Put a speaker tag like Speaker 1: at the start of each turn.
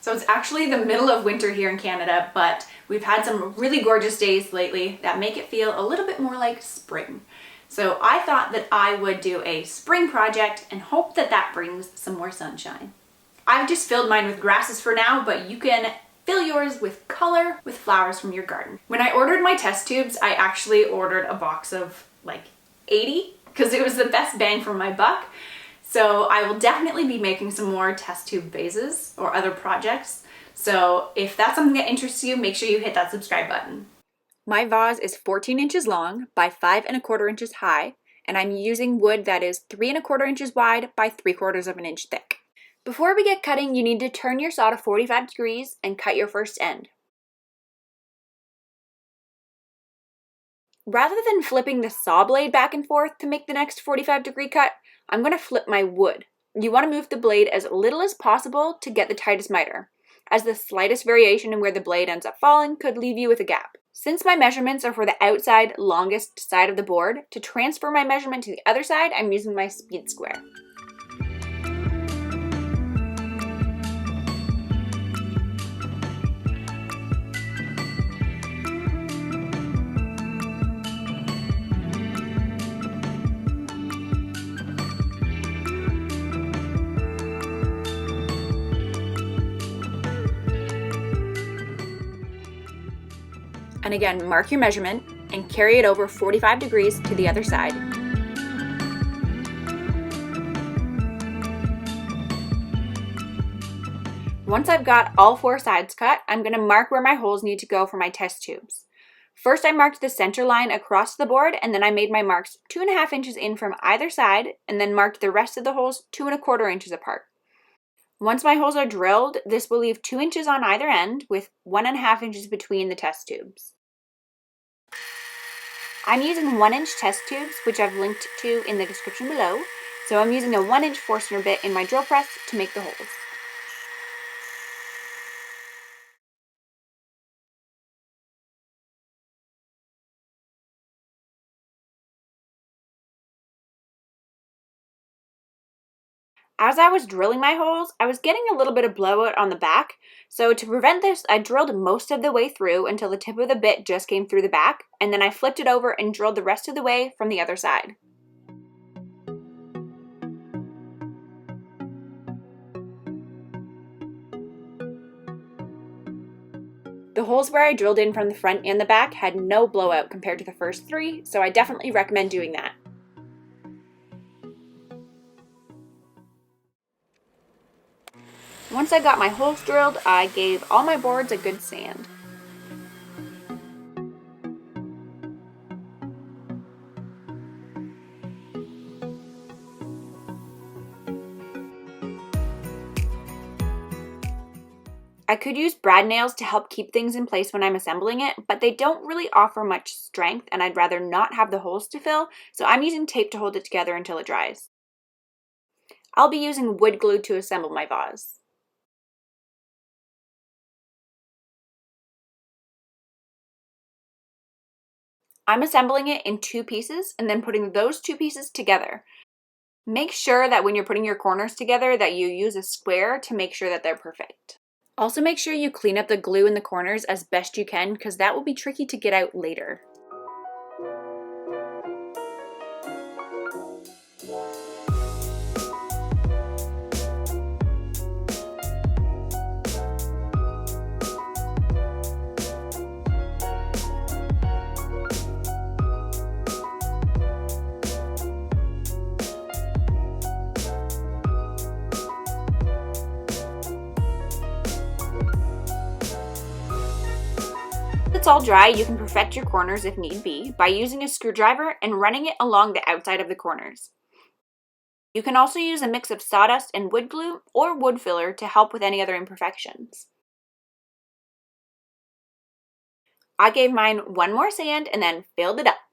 Speaker 1: So it's actually the middle of winter here in Canada, but we've had some really gorgeous days lately that make it feel a little bit more like spring. So I thought that I would do a spring project and hope that that brings some more sunshine. I've just filled mine with grasses for now, but you can fill yours with color with flowers from your garden. When I ordered my test tubes, I actually ordered a box of like 80 because it was the best bang for my buck. So I will definitely be making some more test tube vases or other projects. So if that's something that interests you, make sure you hit that subscribe button. My vase is 14 inches long by 5¼ inches high, and I'm using wood that is 3¼ inches wide by 3/4 of an inch thick. Before we get cutting, you need to turn your saw to 45 degrees and cut your first end. Rather than flipping the saw blade back and forth to make the next 45-degree cut, I'm going to flip my wood. You want to move the blade as little as possible to get the tightest miter, as the slightest variation in where the blade ends up falling could leave you with a gap. Since my measurements are for the outside longest side of the board, to transfer my measurement to the other side, I'm using my speed square. And again, mark your measurement and carry it over 45 degrees to the other side. Once I've got all 4 sides cut, I'm going to mark where my holes need to go for my test tubes. First, I marked the center line across the board, and then I made my marks 2½ inches in from either side, and then marked the rest of the holes 2¼ inches apart. Once my holes are drilled, this will leave 2 inches on either end with 1½ inches between the test tubes. I'm using 1-inch test tubes, which I've linked to in the description below, so I'm using a 1-inch Forstner bit in my drill press to make the holes. As I was drilling my holes, I was getting a little bit of blowout on the back, so to prevent this, I drilled most of the way through until the tip of the bit just came through the back, and then I flipped it over and drilled the rest of the way from the other side. The holes where I drilled in from the front and the back had no blowout compared to the first 3, so I definitely recommend doing that. Once I got my holes drilled, I gave all my boards a good sand. I could use brad nails to help keep things in place when I'm assembling it, but they don't really offer much strength and I'd rather not have the holes to fill, so I'm using tape to hold it together until it dries. I'll be using wood glue to assemble my vase. I'm assembling it in 2 pieces and then putting those 2 pieces together. Make sure that when you're putting your corners together that you use a square to make sure that they're perfect. Also make sure you clean up the glue in the corners as best you can because that will be tricky to get out later. It's all dry, you can perfect your corners if need be by using a screwdriver and running it along the outside of the corners. You can also use a mix of sawdust and wood glue or wood filler to help with any other imperfections. I gave mine one more sand and then filled it up.